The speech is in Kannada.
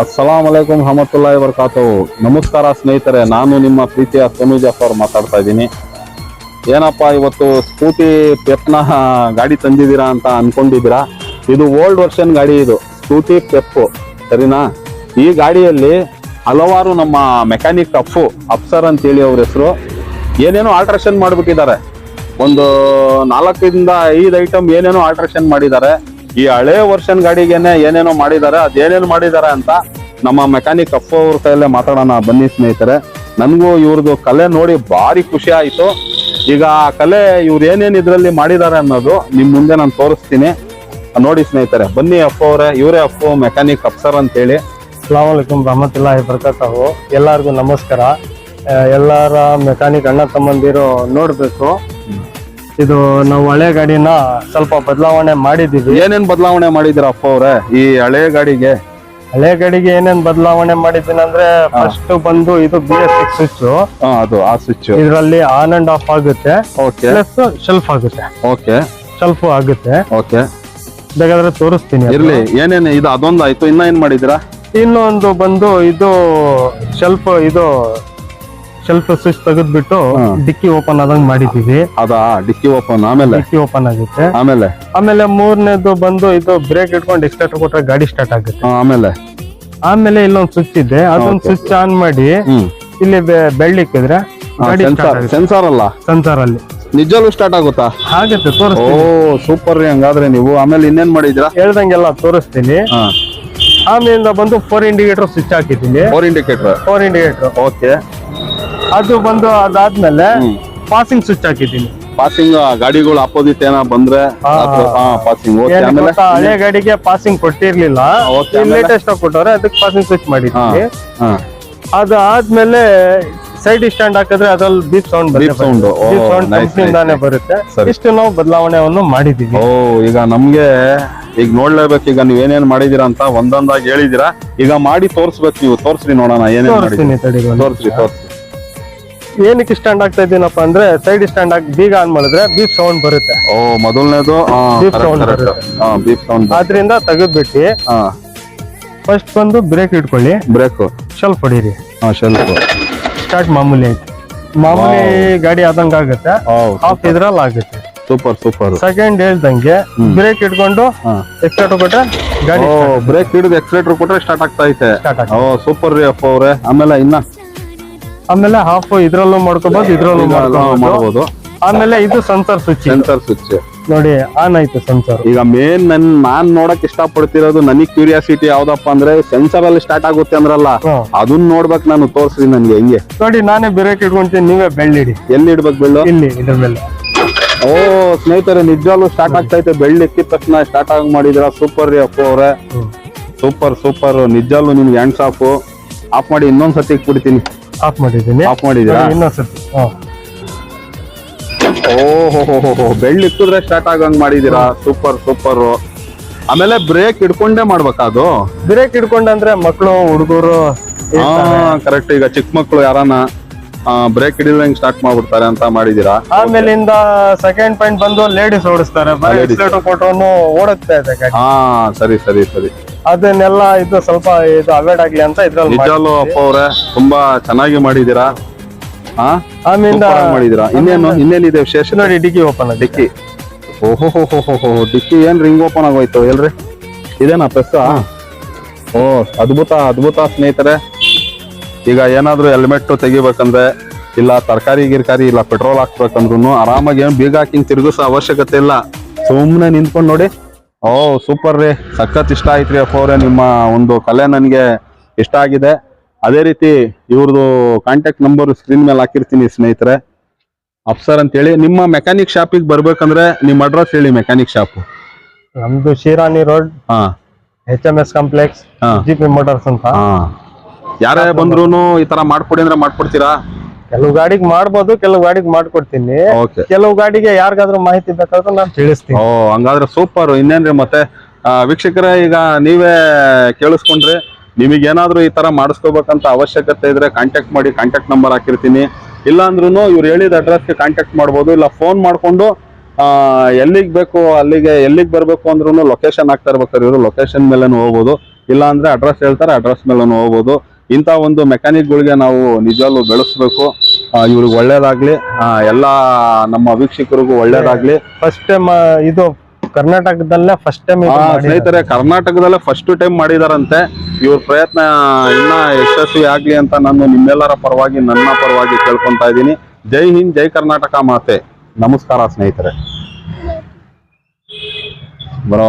ಅಸ್ಸಲಾಂ ವಲೈಕುಂ ರಹಮತುಲ್ಲಾಹಿ ವಬರಕಾತುಹು. ನಮಸ್ಕಾರ ಸ್ನೇಹಿತರೆ, ನಾನು ನಿಮ್ಮ ಪ್ರೀತಿಯ ಸೋನು ಜಾಫರ್ ಮಾತಾಡ್ತಾ ಇದ್ದೀನಿ. ಏನಪ್ಪ ಇವತ್ತು ಸ್ಕೂಟಿ ಪೆಪ್ನ ಗಾಡಿ ತಂದಿದ್ದೀರಾ ಅಂತ ಅನ್ಕೊಂಡಿದ್ದೀರಾ? ಇದು ಓಲ್ಡ್ ವರ್ಷನ್ ಗಾಡಿ, ಇದು ಸ್ಕೂಟಿ ಪೆಪ್, ಸರಿನಾ? ಈ ಗಾಡಿಯಲ್ಲಿ ಹಲವಾರು ನಮ್ಮ ಮೆಕ್ಯಾನಿಕ್ ಅಫ್ಸರ್ ಅಂತೇಳಿ ಅವ್ರ ಹೆಸರು ಏನೇನೋ ಆಲ್ಟ್ರೇಷನ್ ಮಾಡಿಬಿಟ್ಟಿದ್ದಾರೆ. ಒಂದು 4-5 ಐಟಮ್ ಏನೇನೋ ಆಲ್ಟ್ರೇಷನ್ ಮಾಡಿದ್ದಾರೆ. ಈ ಹಳೆ ವರ್ಷನ್ ಗಾಡಿಗೆನೆ ಏನೇನೋ ಮಾಡಿದ್ದಾರೆ. ಅದೇನೇನು ಮಾಡಿದ್ದಾರೆ ಅಂತ ನಮ್ಮ ಮೆಕ್ಯಾನಿಕ್ ಅವ್ರ ಕೈಯಲ್ಲೇ ಮಾತಾಡೋಣ ಬನ್ನಿ ಸ್ನೇಹಿತರೆ. ನನಗೂ ಇವ್ರದ್ದು ಕಲೆ ನೋಡಿ ಭಾರಿ ಖುಷಿ ಆಯಿತು. ಈಗ ಆ ಕಲೆ ಇವ್ರು ಏನೇನು ಇದರಲ್ಲಿ ಮಾಡಿದ್ದಾರೆ ಅನ್ನೋದು ನಿಮ್ಮ ಮುಂದೆ ನಾನು ತೋರಿಸ್ತೀನಿ, ನೋಡಿ ಸ್ನೇಹಿತರೆ. ಬನ್ನಿ ಅವರೇ, ಇವರೇ ಮೆಕ್ಯಾನಿಕ್ ಅಫ್ಸರ್ ಅಂತೇಳಿ. ಅಸ್ಸಲಾಮು ಅಲೈಕುಂ ರಹಮತುಲ್ಲಾಹಿ ವಬರಕಾತುಹು. ಎಲ್ಲರಿಗೂ ನಮಸ್ಕಾರ. ಎಲ್ಲರ ಮೆಕ್ಯಾನಿಕ್ ಅಣ್ಣ ತಮ್ಮಂದಿರು ನೋಡ್ಬೇಕು. ಇದು ನಾವು ಹಳೆ ಗಾಡಿನ ಸ್ವಲ್ಪ ಬದಲಾವಣೆ ಮಾಡಿದೀವಿ. ಏನೇನ್ ಬದಲಾವಣೆ ಮಾಡಿದಿರ ಅವರೇ ಈ ಹಳೆ ಗಾಡಿಗೆ? ಹಳೆ ಗಾಡಿಗೆ ಏನೇನ್ ಬದಲಾವಣೆ ಮಾಡಿದ್ದೀನಿ ಅಂದ್ರೆ, ಫಸ್ಟ್ ಬಂದು ಇದು BS6 ಸ್ವಿಚ್. ಅದು ಆ ಸ್ವಿಚ್ ಇದರಲ್ಲಿ ಆನ್ ಅಂಡ್ ಆಫ್ ಆಗುತ್ತೆ, ಓಕೆ. ಪ್ಲಸ್ ಶೆಲ್ಫ್ ಆಗುತ್ತೆ, ಓಕೆ, ಶೆಲ್ಫ್ ಆಗುತ್ತೆ. ಓಕೆ, ಬೇಕಾದ್ರೆ ತೋರಿಸ್ತೀನಿ. ಇರ್ಲಿ. ಏನೇನು ಇದು ಅದೊಂದು ಆಯ್ತು, ಇನ್ನ ಏನ್ ಮಾಡಿದಿರಾ? ಇನ್ನೊಂದು ಬಂದು ಇದು ಶೆಲ್ಫ್, ಇದು ಶೆಲ್ಫ್ ಸ್ವಿಚ್ ತೆಗೆದ್ಬಿಟ್ಟು ಡಿಕ್ಕಿ ಓಪನ್ ಆದಂಗ್ ಮಾಡಿದೀವಿ. ಅದಾ ಡಿಕ್ಕಿ ಓಪನ್, ಆಮೇಲೆ ಡಿಕ್ಕಿ ಓಪನ್ ಆಗುತ್ತೆ. ಆಮೇಲೆ ಮೂರನೇದು ಬಂದು ಇದು ಬ್ರೇಕ್ ಇಟ್ಕೊಂಡು ಎಕ್ಸ್ಲೇಟರ್ ಕೊಟ್ರೆ ಗಾಡಿ ಸ್ಟಾರ್ಟ್ ಆಗುತ್ತೆ. ಆಮೇಲೆ ಇಲ್ಲೊಂದು ಸ್ವಿಚ್ ಇದೆ, ಅದೊಂದು ಸ್ವಿಚ್ ಆನ್ ಮಾಡಿ ಇಲ್ಲಿ ಬೆಳ್ಳಿಕ್ಕಿದ್ರೆ ಗಾಡಿ ಸೆನ್ಸಾರ್ ಅಲ್ಲ, ಸೆನ್ಸಾರ್ ಅಲ್ಲಿ ನಿಜಲ್ಲೂ ಸ್ಟಾರ್ಟ್ ಆಗುತ್ತಾ? ಆಗುತ್ತೆ, ಓ ತೋರಿಸ್ತೀನಿ. ಸೂಪರ್ ರೀ. ಹಂಗಾದ್ರೆ ನೀವು ಆಮೇಲೆ ಇನ್ನೇನ್ ಮಾಡಿದ್ರಾ? ಹೇಳ್ದಂಗೆಲ್ಲ ತೋರಿಸ್ತೀನಿ. ಆಮೇಲಿಂದ ಬಂದು 4 ಇಂಡಿಕೇಟರ್ ಸ್ವಿಚ್ ಹಾಕಿದ್ದೀನಿ. 4 ಇಂಡಿಕೇಟರ್, ಓಕೆ. ಅದು ಬಂದು ಅದಾದ್ಮೇಲೆ ಪಾಸಿಂಗ್ ಸ್ವಿಚ್ ಹಾಕಿದ್ದೀನಿ. ಪಾಸಿಂಗ್ ಗಾಡಿಗಳು ಅಪೋಸಿಟ್ ಏನೋ ಬಂದ್ರೆ ಪಾಸಿಂಗ್, ಓಕೆ. ಆಮೇಲೆ ಹಳೆ ಗಾಡಿಗೆ ಪಾಸಿಂಗ್ ಕೊಟ್ಟಿರ್ಲಿಲ್ಲ, ಲೇಟೆಸ್ಟ್ ಆಗಿ ಕೊಟ್ಟವ್ರೆ, ಅದಕ್ಕೆ ಪಾಸಿಂಗ್ ಸ್ವಿಚ್ ಮಾಡಿದ್ದೀನಿ. ಅದು ಆದ್ಮೇಲೆ ಸೈಡ್ ಸ್ಟ್ಯಾಂಡ್ ಹಾಕಿದ್ರೆ ಅದ್ರಲ್ಲಿ ಬೀಪ್ ಸೌಂಡ್ ಕಂಪ್ನಿಯಿಂದಾನೆ ಬರುತ್ತೆ. ಇಷ್ಟು ನಾವು ಬದಲಾವಣೆಯನ್ನು ಮಾಡಿದೀವಿ. ಓ, ಈಗ ನಮ್ಗೆ ಈಗ ನೋಡ್ಲೇಬೇಕು. ಈಗ ನೀವ್ ಏನೇನ್ ಮಾಡಿದೀರಾ ಅಂತ ಒಂದೊಂದಾಗಿ ಹೇಳಿದೀರಾ. ಈಗ ಮಾಡಿ ತೋರ್ಸ್ಬೇಕು, ನೀವು ತೋರ್ಸ್ರಿ ನೋಡೋಣ. ಏನೇನ್ ತೋರ್ಸ್ರಿ. ಏನಕ್ಕೆ ಸ್ಟ್ಯಾಂಡ್ ಆಗ್ತಾ ಇದ್ದೀನಪ್ಪ ಅಂದ್ರೆ, ಸೈಡ್ ಸ್ಟ್ಯಾಂಡ್ ಹಾಕಿ ಬೀಗ ಆನ್ ಮಾಡಿದ್ರೆ ಬೀಪ್ ಸೌಂಡ್ ಬರುತ್ತೆ. ಓ, ಮೊದಲನೇದು ಬೀಪ್ ಸೌಂಡ್. ಆದ್ರಿಂದ ತೆಗೆದ್ಬಿಟ್ಟು ಫಸ್ಟ್ ಬಂದು ಬ್ರೇಕ್ ಇಟ್ಕೊಳ್ಳಿ, ಬ್ರೇಕ್ ಶೆಲ್ಫ್ ಹೊಡೀರಿ. ಶೆಲ್ಫ್ ಸ್ಟಾರ್ಟ್ ಮಾಮೂಲಿ ಆಯ್ತು. ಮಾಮೂಲಿ ಗಾಡಿ ಆದಂಗ ಆಗುತ್ತೆ, ಹಾಫ್ ಇದ್ರಲ್ಲಿ ಆಗುತ್ತೆ. ಸೂಪರ್. ಸೆಕೆಂಡ್ ಹೇಳ್ದಂಗೆ ಬ್ರೇಕ್ ಇಟ್ಕೊಂಡು ಎಕ್ಸ್ಲೇಟರ್ ಕೊಟ್ರೆ ಗಾಡಿ, ಬ್ರೇಕ್ ಹಿಡಿದು ಎಕ್ಸ್ಲೇಟರ್ ಕೊಟ್ರೆ ಸ್ಟಾರ್ಟ್ ಆಗ್ತಾ ಐತೆ. ಓ ಸೂಪರ್ ರೀ ಅವ್ರೆ. ಆಮೇಲೆ ಹಾಫ್ ಇದ್ರಲ್ಲೂ ಮಾಡ್ಕೋಬಹುದು, ಇದ್ರಲ್ಲೂ ಮಾಡ್ಕೋಬಹುದು. ಆಮೇಲೆ ಇದು ಸೆನ್ಸರ್ ಸ್ವಿಚ್ ನೋಡಿ, ಆನ್ ಆಯ್ತು ಸೆನ್ಸರ್. ಈಗ ಮೇನ್ ನಾನ್ ನೋಡಕ್ ಇಷ್ಟ ಪಡ್ತಿರೋದು, ನನಗ್ ಕ್ಯೂರಿಯಾಸಿಟಿ ಯಾವ್ದಪ್ಪ ಅಂದ್ರೆ, ಸೆನ್ಸರ್ ಅಲ್ಲಿ ಸ್ಟಾರ್ಟ್ ಆಗುತ್ತೆ ಅಂದ್ರಲ್ಲ, ಅದನ್ನ ನೋಡ್ಬೇಕು ನಾನು. ತೋರ್ಸ್ರಿ ನನ್ಗೆ ಹೆಂಗೆ. ನೋಡಿ, ನಾನೇ ಬ್ರೇಕ್ ಇಟ್ಕೊಂತೀನಿ, ನೀವೇ ಬೆಳ್ಳಿಡಿ. ಎಲ್ಲಿ ಇಡ್ಬೇಕು ಬೆಳ್ಳು? ಇಲ್ಲಿ, ಇದ್ರ ಮೇಲೆ. ಓ ಸ್ನೇಹಿತರೆ, ನಿಜವಾಗ್ಲೂ ಸ್ಟಾರ್ಟ್ ಆಗ್ತಾ ಐತೆ. ಬೆಳ್ಳಿ ಎಕ್ಕಿದ ತಕ್ಷಣ ಸ್ಟಾರ್ಟ್ ಆಗಿ ಮಾಡಿದ್ರ. ಸೂಪರ್ ರೀ ಅವ್ರೆ, ಸೂಪರ್. ನಿಜವಾಗ್ಲೂ ನಿಮ್ಗೆ ಹ್ಯಾಂಡ್ಸ್ ಆಫ್ ಮಾಡಿ ಇನ್ನೊಂದ್ಸತಿ ಇಟ್ಬಿಡ್ತೀನಿ. ಆಫ್ ಮಾಡಿದ್ದೀನಿ. ಆಫ್ ಮಾಡಿದೀರಾ? ಇನ್ನೊಂದ್ಸತಿ. ಓಹೋ, ಬೆಳ್ಳಿ ಇಕ್ಕಿದ್ರೆ ಸ್ಟಾರ್ಟ್ ಆಗಂಗ್ ಮಾಡಿದೀರಾ. ಸೂಪರ್. ಆಮೇಲೆ ಬ್ರೇಕ್ ಹಿಡ್ಕೊಂಡೇ ಮಾಡ್ಬೇಕಾದು? ಬ್ರೇಕ್ ಹಿಡ್ಕೊಂಡಂದ್ರೆ ಮಕ್ಕಳು, ಹುಡುಗರು ಕರೆಕ್ಟ್. ಈಗ ಚಿಕ್ಕ ಮಕ್ಕಳು ಯಾರನ್ನ ಬ್ರೇಕ್ ಹಿಡಿದಂಗ್ ಸ್ಟಾರ್ಟ್ ಮಾಡ್ಬಿಡ್ತಾರೆ ಅಂತ ಮಾಡಿದೀರಾ. ಆಮೇಲಿಂದ ಸೆಕೆಂಡ್ ಪಾಯಿಂಟ್ ಬಂದು ಲೇಡೀಸ್ ಓಡಿಸ್ತಾರೆ. ಫೋಟೋನು ಓಡುತ್ತಾ ಇದೆ ಗಾಡಿ. ಸರಿ. ಅದನ್ನೆಲ್ಲ ಇದು ಸ್ವಲ್ಪ ಇದು ಅವಾಯ್ಡ್ ಆಗ್ಲಿ ಅಂತ ಇದ್ರಲ್ಲಿ ನಿಜಾಲು ಅಪ್ಪ ಅವ್ರೆ ತುಂಬಾ ಚೆನ್ನಾಗಿ ಮಾಡಿದೀರಾ. ಆಮೇಲಿಂದ ಮಾಡಿದೀರಾ. ಇನ್ನೇನಿದೆ ವಿಶೇಷ? ನೋಡಿ, ಡಿಕ್ಕಿ ಓಪನ್. ಡಿಕ್ಕಿ, ಓಹೋ, ಡಿಕ್ಕಿ ಏನ್ ರಿಂಗ್ ಓಪನ್ ಆಗೋಯ್ತು ಎಲ್ರಿ? ಇದೇನಾ ಪ್ರೆಸ್? ಓ, ಅದ್ಭುತ ಸ್ನೇಹಿತರೆ. ಈಗ ಏನಾದ್ರು ಹೆಲ್ಮೆಟ್ ತೆಗಿಬೇಕಂದ್ರೆ, ಇಲ್ಲ ತರಕಾರಿ ಗಿರ್ಕಾರಿ, ಇಲ್ಲ ಪೆಟ್ರೋಲ್ ಹಾಕ್ಬೇಕಂದ್ರು ಆರಾಮಾಗಿ ಏನ್ ಬೀಗ ಹಾಕಿ ತಿರುಗಿಸೋ ಅವಶ್ಯಕತೆ ಇಲ್ಲ. ಸುಮ್ನೆ ನಿಂತ್ಕೊಂಡು ನೋಡಿ. ಓ ಸೂಪರ್ ರೀ, ಸಖತ್ ಇಷ್ಟ ಆಯ್ತ್ರಿ ಅವ್ರೆ. ನಿಮ್ಮ ಒಂದು ಕಲೆ ನನ್ಗೆ ಇಷ್ಟ ಆಗಿದೆ. ಅದೇ ರೀತಿ ಇವ್ರದ್ದು ಕಾಂಟ್ಯಾಕ್ಟ್ ನಂಬರ್ ಸ್ಕ್ರೀನ್ ಮೇಲೆ ಹಾಕಿರ್ತೀನಿ ಸ್ನೇಹಿತರೆ, ಅಫ್ಸರ್ ಅಂತೇಳಿ. ನಿಮ್ಮ ಮೆಕ್ಯಾನಿಕ್ ಶಾಪಿಗೆ ಬರ್ಬೇಕಂದ್ರೆ ನಿಮ್ಮ ಅಡ್ರೆಸ್ ಹೇಳಿ. ಮೆಕ್ಯಾನಿಕ್ ಶಾಪ್ ನಮ್ದು Shirani road, HMS complex, GP motors ಅಂತ. ಯಾರೇ ಬಂದ್ರು ಈ ತರ ಮಾಡ್ಕೊಡಿ ಅಂದ್ರೆ ಮಾಡ್ಕೊಡ್ತೀರಾ? ಕೆಲವು ಗಾಡಿಗೆ ಮಾಡ್ಬೋದು, ಕೆಲವು ಗಾಡಿಗೆ ಮಾಡ್ಕೊಡ್ತೀನಿ. ಕೆಲವು ಗಾಡಿಗೆ ಯಾರಿಗಾದ್ರೂ ಮಾಹಿತಿ ಬೇಕಾದ್ರೆ ನಾನು ತಿಳಿಸ್ತೀನಿ. ಓ, ಹಂಗಾದ್ರೆ ಸೂಪರ್. ಇನ್ನೇನ್ರಿ ಮತ್ತೆ ವೀಕ್ಷಕರೇ, ಈಗ ನೀವೇ ಕೇಳಿಸ್ಕೊಂಡ್ರಿ. ನಿಮಗೇನಾದ್ರೂ ಈ ತರ ಮಾಡಿಸ್ಕೋಬೇಕಂತ ಅವಶ್ಯಕತೆ ಇದ್ರೆ ಕಾಂಟ್ಯಾಕ್ಟ್ ಮಾಡಿ. ಕಾಂಟ್ಯಾಕ್ಟ್ ನಂಬರ್ ಹಾಕಿರ್ತೀನಿ. ಇಲ್ಲ ಅಂದ್ರೂ ಇವ್ರು ಹೇಳಿದ ಅಡ್ರೆಸ್ಗೆ ಕಾಂಟ್ಯಾಕ್ಟ್ ಮಾಡ್ಬೋದು. ಇಲ್ಲ ಫೋನ್ ಮಾಡ್ಕೊಂಡು ಎಲ್ಲಿಗೆ ಬೇಕು ಅಲ್ಲಿಗೆ, ಎಲ್ಲಿಗೆ ಬರ್ಬೇಕು ಅಂದ್ರೂ ಲೊಕೇಶನ್ ಹಾಕ್ತಾ ಇರ್ಬೇಕಾದ್ರೆ ಇವರು ಲೊಕೇಶನ್ ಮೇಲೆ ಹೋಗ್ಬೋದು. ಇಲ್ಲ ಅಂದ್ರೆ ಅಡ್ರೆಸ್ ಹೇಳ್ತಾರೆ, ಅಡ್ರೆಸ್ ಮೇಲೆ ಹೋಗ್ಬೋದು. ಇಂಥ ಒಂದು ಮೆಕ್ಯಾನಿಕ್ಗಳಿಗೆ ನಾವು ನಿಜವಾಗ್ಲೂ ಬೆಳೆಸ್ಬೇಕು. ಇವ್ರಿಗೆ ಒಳ್ಳೇದಾಗ್ಲಿ, ಎಲ್ಲ ನಮ್ಮ ವೀಕ್ಷಕರಿಗೂ ಒಳ್ಳೇದಾಗ್ಲಿ. ಫಸ್ಟ್ ಟೈಮ್ ಇದು ಕರ್ನಾಟಕದಲ್ಲೇ ಫಸ್ಟ್ ಟೈಮ್ ಸ್ನೇಹಿತರೆ, ಕರ್ನಾಟಕದಲ್ಲೇ ಫಸ್ಟ್ ಟೈಮ್ ಮಾಡಿದಾರಂತೆ. ಇವ್ರ ಪ್ರಯತ್ನ ಇನ್ನ ಯಶಸ್ವಿ ಆಗ್ಲಿ ಅಂತ ನಾನು ನಿಮ್ಮೆಲ್ಲರ ಪರವಾಗಿ, ನನ್ನ ಪರವಾಗಿ ಕೇಳ್ಕೊಂತಾ ಇದ್ದೀನಿ. ಜೈ ಹಿಂದ್, ಜೈ ಕರ್ನಾಟಕ ಮಾತೆ. ನಮಸ್ಕಾರ ಸ್ನೇಹಿತರೆ. ಬರೋ